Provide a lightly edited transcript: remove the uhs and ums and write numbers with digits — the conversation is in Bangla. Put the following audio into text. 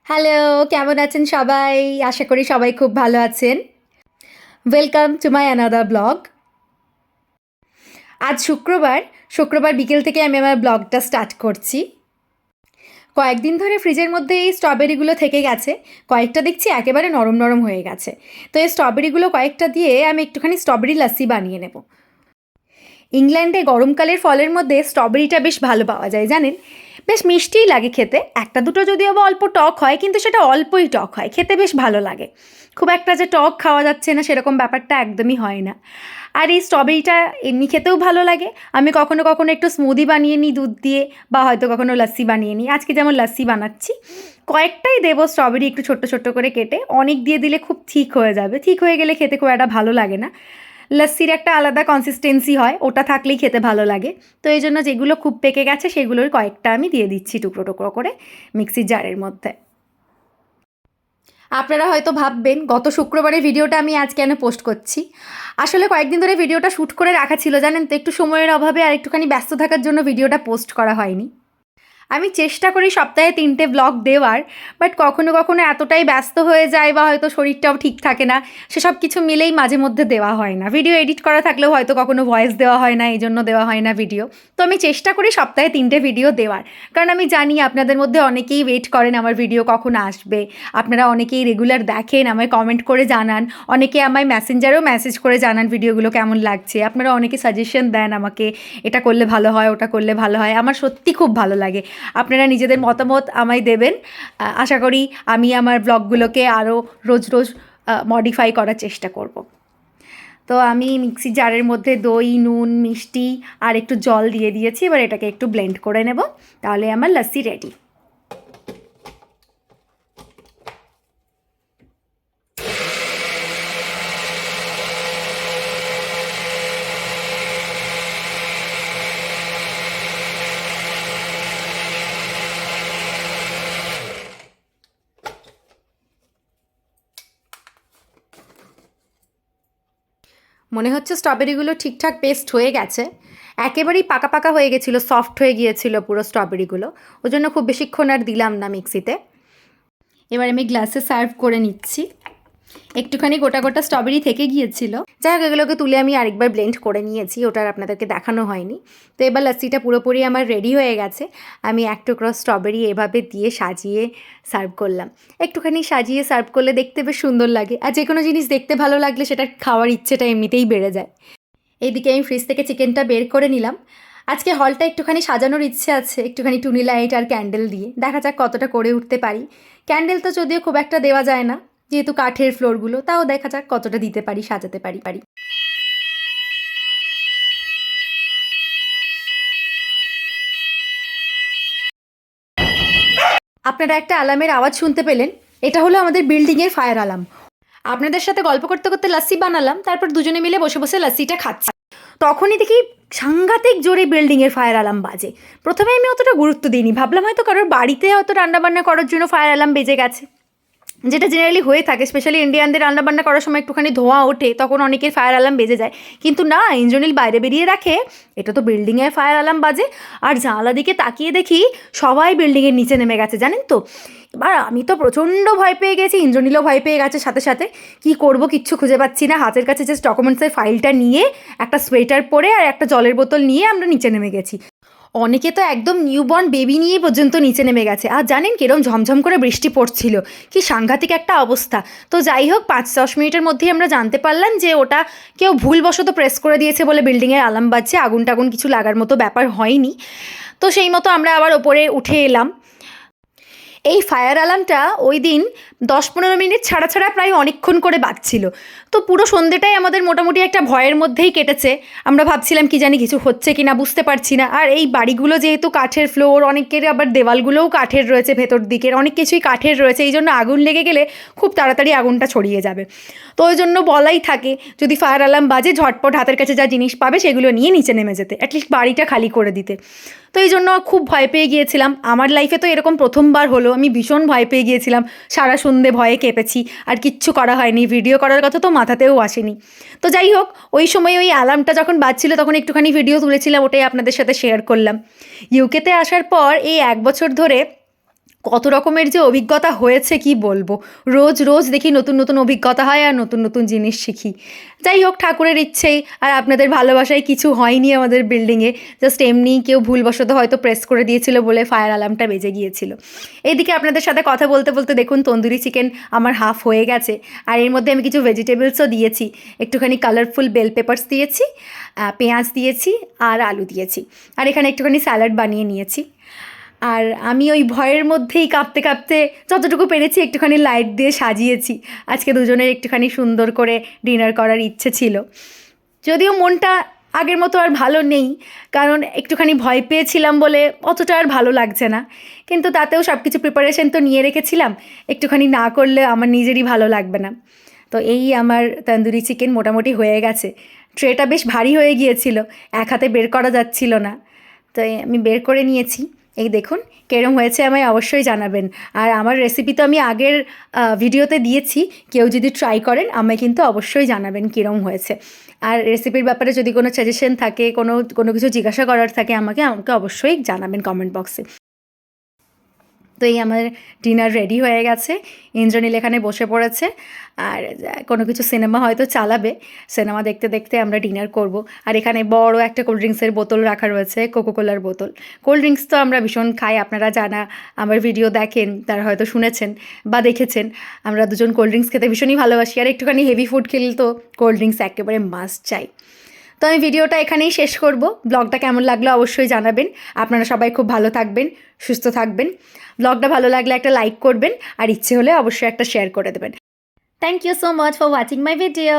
হ্যালো, কেমন আছেন সবাই? আশা করি সবাই খুব ভালো আছেন। Welcome to my another blog. আজ শুক্রবার বিকেল থেকে আমি আমার ব্লগটা স্টার্ট করছি। কয়েকদিন ধরে ফ্রিজের মধ্যে এই স্ট্রবেরিগুলো থেকে গেছে। কয়েকটা দেখছি একেবারে নরম নরম হয়ে গেছে। তো এই স্ট্রবেরিগুলো কয়েকটা দিয়ে আমি একটুখানি স্ট্রবেরি লাস্সি বানিয়ে নেব। ইংল্যান্ডে গরমকালের ফলের মধ্যে স্ট্রবেরিটা বেশ ভালো পাওয়া যায় জানেন। বেশ মিষ্টিই লাগে খেতে, একটা দুটো যদিও বা অল্প টক হয়, কিন্তু সেটা অল্পই টক হয়, খেতে বেশ ভালো লাগে। খুব একটা যে টক খাওয়া যাচ্ছে না সেরকম ব্যাপারটা একদমই হয় না। আর এই স্ট্রবেরিটা এমনি খেতেও ভালো লাগে। আমি কখনো কখনো একটু স্মুদি বানিয়ে নিই দুধ দিয়ে, বা হয়তো কখনো লাস্সি বানিয়ে নিই। আজকে যেমন লাস্সি বানাচ্ছি, কয়েকটাই দেবো স্ট্রবেরি একটু ছোট্ট ছোট্ট করে কেটে। অনেক দিয়ে দিলে খুব ঠিক হয়ে যাবে, ঠিক হয়ে গেলে খেতে খুব একটা ভালো লাগে না। লস্যির একটা আলাদা কনসিস্টেন্সি হয়, ওটা থাকলেই খেতে ভালো লাগে। তো এই জন্য যেগুলো খুব পেকে গেছে সেগুলোর কয়েকটা আমি দিয়ে দিচ্ছি টুকরো টুকরো করে মিক্সির জারের মধ্যে। আপনারা হয়তো ভাববেন গত শুক্রবারের ভিডিওটা আমি আজ কেন পোস্ট করছি। আসলে কয়েকদিন ধরে ভিডিওটা শ্যুট করে রাখা ছিল জানেন তো, একটু সময়ের অভাবে আর একটুখানি ব্যস্ত থাকার জন্য ভিডিওটা পোস্ট করা হয়নি। আমি চেষ্টা করি সপ্তাহে 3টে ব্লগ দেওয়ার, বাট কখনো কখনো এতটাই ব্যস্ত হয়ে যায় বা হয়তো শরীরটাও ঠিক থাকে না, সেসব কিছু মিলেই মাঝে মধ্যে দেওয়া হয় না। ভিডিও এডিট করা থাকলেও হয়তো কখনো ভয়েস দেওয়া হয় না, এই জন্য দেওয়া হয় না ভিডিও। তো আমি চেষ্টা করি সপ্তাহে 3টে ভিডিও দেওয়ার, কারণ আমি জানি আপনাদের মধ্যে অনেকেই ওয়েট করেন আমার ভিডিও কখন আসবে। আপনারা অনেকেই রেগুলার দেখেন, আমায় কমেন্ট করে জানান, অনেকে আমায় মেসেঞ্জারেও মেসেজ করে জানান ভিডিওগুলো কেমন লাগছে। আপনারা অনেকে সাজেশন দেন আমাকে, এটা করলে ভালো হয়, ওটা করলে ভালো হয়। আমার সত্যি খুব ভালো লাগে আপনারা নিজেদের মতামত আমায় দেবেন। আশা করি আমি আমার ব্লগগুলোকে আরও রোজ রোজ মডিফাই করার চেষ্টা করব। তো আমি মিক্সি জারের মধ্যে দই, নুন, মিষ্টি আর একটু জল দিয়ে দিয়েছি। এবার এটাকে একটু ব্লেন্ড করে নেব, তাহলে আমার লস্যি রেডি। মনে হচ্ছে স্ট্রবেরিগুলো ঠিকঠাক পেস্ট হয়ে গেছে। একেবারেই পাকা পাকা হয়ে গেছিলো, সফট হয়ে গিয়েছিল পুরো স্ট্রবেরিগুলো, ওই জন্য খুব বেশিক্ষণ আর দিলাম না মিক্সিতে। এবার আমি গ্লাসে সার্ভ করে নিচ্ছি। একটুখানি গোটা গোটা স্ট্রবেরি থেকে গিয়েছিল, যাই হোক এগুলোকে তুলে আমি আরেকবার ব্লেন্ড করে নিয়েছি, ওটা আর আপনাদেরকে দেখানো হয়নি। তো এবার লস্যিটা পুরোপুরি আমার রেডি হয়ে গেছে। আমি এক টুকরো স্ট্রবেরি এভাবে দিয়ে সাজিয়ে সার্ভ করলাম। একটুখানি সাজিয়ে সার্ভ করলে দেখতে বেশ সুন্দর লাগে, আর যে কোনো জিনিস দেখতে ভালো লাগলে সেটা খাওয়ার ইচ্ছেটা এমনিতেই বেড়ে যায়। এইদিকে আমি ফ্রিজ থেকে চিকেনটা বের করে নিলাম। আজকে হলটা একটুখানি সাজানোর ইচ্ছে আছে, একটুখানি টুনি লাইট আর ক্যান্ডেল দিয়ে, দেখা যাক কতটা করে উঠতে পারি। ক্যান্ডেল তো যদিও খুব একটা দেওয়া যায় না, যেহেতু কাঠের ফ্লোরগুলো, তাও দেখা যাক কতটা দিতে পারি, সাজাতে পারি। আপনারা একটা অ্যালার্মের আওয়াজ শুনতে পেলেন, এটা হলো আমাদের বিল্ডিংয়ের ফায়ার অ্যালার্ম। আপনাদের সাথে গল্প করতে করতে লাস্সি বানালাম, তারপর দুজনে মিলে বসে বসে লাস্সিটা খাচ্ছি। তখনই দেখি সাংঘাতিক জোরে বিল্ডিংয়ের ফায়ার অ্যালার্ম বাজে। প্রথমে আমি অতটা গুরুত্ব দিইনি, ভাবলাম হয়তো কারোর বাড়িতে হয়তো রান্নাবান্না করার জন্য ফায়ার অ্যালার্ম বেজে গেছে, যেটা জেনারেলি হয়ে থাকে। স্পেশালি ইন্ডিয়ানদের রান্নাবান্না করার সময় একটুখানি ধোঁয়া ওঠে, তখন অনেকের ফায়ার অ্যালার্ম বেজে যায়। কিন্তু না, ইন্দ্রনীল বাইরে বেরিয়ে দেখে এটা তো বিল্ডিংয়ের ফায়ার অ্যালার্ম বাজে। আর জানালা দিকে তাকিয়ে দেখি সবাই বিল্ডিংয়ের নিচে নেমে গেছে জানেন তো। এবার আমি তো প্রচণ্ড ভয় পেয়ে গেছি, ইন্দ্রনীলও ভয় পেয়ে গেছে সাথে সাথে। কী করবো কিচ্ছু খুঁজে পাচ্ছি না, হাতের কাছে জাস্ট ডকুমেন্টসের ফাইলটা নিয়ে, একটা সোয়েটার পরে আর একটা জলের বোতল নিয়ে আমরা নিচে নেমে গেছি। অনেকে তো একদম নিউবর্ন বেবি নিয়ে পর্যন্ত নিচে নেমে গেছে। আর জানেন কিরম ঝমঝম করে বৃষ্টি পড়ছিল, কি সাংঘাতিক একটা অবস্থা। তো যাই হোক 5-10 মিনিটের মধ্যেই আমরা জানতে পারলাম যে ওটা কেউ ভুলবশত প্রেস করে দিয়েছে বলে বিল্ডিংয়ের অ্যালার্ম বাজছে, আগুন টাগুন কিছু লাগার মতো ব্যাপার হয়নি। তো সেই মতো আমরা আবার ওপরে উঠে এলাম। এই ফায়ার অ্যালার্মটা ওই দিন 10-15 মিনিট ছাড়া ছাড়া প্রায় অনেকক্ষণ করে বাজছিল। তো পুরো সন্ধ্যেটাই আমাদের মোটামুটি একটা ভয়ের মধ্যেই কেটেছে। আমরা ভাবছিলাম কি জানি কিছু হচ্ছে কি না, বুঝতে পারছি না। আর এই বাড়িগুলো যেহেতু কাঠের ফ্লোর, অনেকের আবার দেওয়ালগুলোও কাঠের রয়েছে, ভেতর দিকের অনেক কিছুই কাঠের রয়েছে, এই জন্য আগুন লেগে গেলে খুব তাড়াতাড়ি আগুনটা ছড়িয়ে যাবে। তো ওই জন্য বলাই থাকে যদি ফায়ার অ্যালার্ম বাজে ঝটপট হাতের কাছে যা জিনিস পাবে সেগুলো নিয়ে নিচে নেমে যেতে, অ্যাটলিস্ট বাড়িটা খালি করে দিতে। তো এই জন্য খুব ভয় পেয়ে গিয়েছিলাম। আমার লাইফে তো এরকম প্রথমবার হলো, আমি ভীষণ ভয় পেয়ে গিয়েছিলাম। সারা সন্ধে ভয়ে কেঁপেছি, আর কিচ্ছু করা হয়নি, ভিডিও করার কথা তো মাথাতেও আসেনি। তো যাই হোক ওই সময় ওই অ্যালার্মটা যখন বাজছিল তখন একটুখানি ভিডিও তুলেছিলাম, ওটাই আপনাদের সাথে শেয়ার করলাম। ইউকেতে আসার পর এই 1 বছর ধরে কত রকমের যে অভিজ্ঞতা হয়েছে কি বলবো। রোজ রোজ দেখি নতুন নতুন অভিজ্ঞতা হয় আর নতুন নতুন জিনিস শিখি। যাই হোক, ঠাকুরের ইচ্ছেই আর আপনাদের ভালোবাসায় কিছু হয়নি আমাদের বিল্ডিংয়ে। জাস্ট এমনি কেউ ভুলবশত হয়তো প্রেস করে দিয়েছিল বলে ফায়ার অ্যালার্মটা বেজে গিয়েছিল। এইদিকে আপনাদের সাথে কথা বলতে বলতে দেখুন তন্দুরি চিকেন আমার হাফ হয়ে গেছে। আর এর মধ্যে আমি কিছু ভেজিটেবলসও দিয়েছি, একটুখানি কালারফুল বেল পেপারস দিয়েছি, পেঁয়াজ দিয়েছি আর আলু দিয়েছি। আর এখানে একটুখানি স্যালাড বানিয়ে নিয়েছি। আর আমি ওই ভয়ের মধ্যেই কাঁপতে কাঁপতে যতটুকু পেরেছি একটুখানি লাইট দিয়ে সাজিয়েছি। আজকে দুজনের একটুখানি সুন্দর করে ডিনার করার ইচ্ছে ছিল। যদিও মনটা আগের মতো আর ভালো নেই, কারণ একটুখানি ভয় পেয়েছিলাম বলে অতটা আর ভালো লাগছে না। কিন্তু তাতেও সব কিছু প্রিপারেশন তো নিয়ে রেখেছিলাম, একটুখানি না করলে আমার নিজেরই ভালো লাগবে না। তো এই আমার তন্দুরি চিকেন মোটামুটি হয়ে গেছে। ট্রেটা বেশ ভারী হয়ে গিয়েছিল, এক হাতে বের করা যাচ্ছিল না, তো আমি বের করে নিয়েছি। এই দেখুন কেরম হয়েছে আমায় অবশ্যই জানাবেন। আর আমার রেসিপি তো আমি আগের ভিডিওতে দিয়েছি, কেউ যদি ট্রাই করেন আমায় কিন্তু অবশ্যই জানাবেন কীরম হয়েছে। আর রেসিপির ব্যাপারে যদি কোনো সাজেশন থাকে, কোনো কিছু জিজ্ঞাসা করার থাকে আমাকে অবশ্যই জানাবেন কমেন্ট বক্সে। তো এই আমার ডিনার রেডি হয়ে গেছে। ইন্দ্রনীল এখানে বসে পড়েছে আর কোনো কিছু সিনেমা হয়তো চালাবে, সিনেমা দেখতে দেখতে আমরা ডিনার করব। আর এখানে বড় একটা কোল্ড ড্রিঙ্কসের বোতল রাখা রয়েছে, কোকোকোলার বোতল। কোল্ড ড্রিঙ্কস তো আমরা ভীষণ খাই, আপনারা যারা আমার ভিডিও দেখেন তারা হয়তো শুনেছেন বা দেখেছেন, আমরা দুজন কোল্ড ড্রিঙ্কস খেতে ভীষণই ভালোবাসি। আর একটুখানি হেভি ফুড খেলে তো কোল্ড ড্রিঙ্কস একেবারে মাস্ট চাই। তো আমি ভিডিওটা এখানেই শেষ করব। ব্লগটা কেমন লাগলো অবশ্যই জানাবেন। আপনারা সবাই খুব ভালো থাকবেন, সুস্থ থাকবেন। ব্লগটা ভালো লাগলে একটা লাইক করবেন আর ইচ্ছে হলে অবশ্যই একটা শেয়ার করে দেবেন। Thank you so much for watching my video.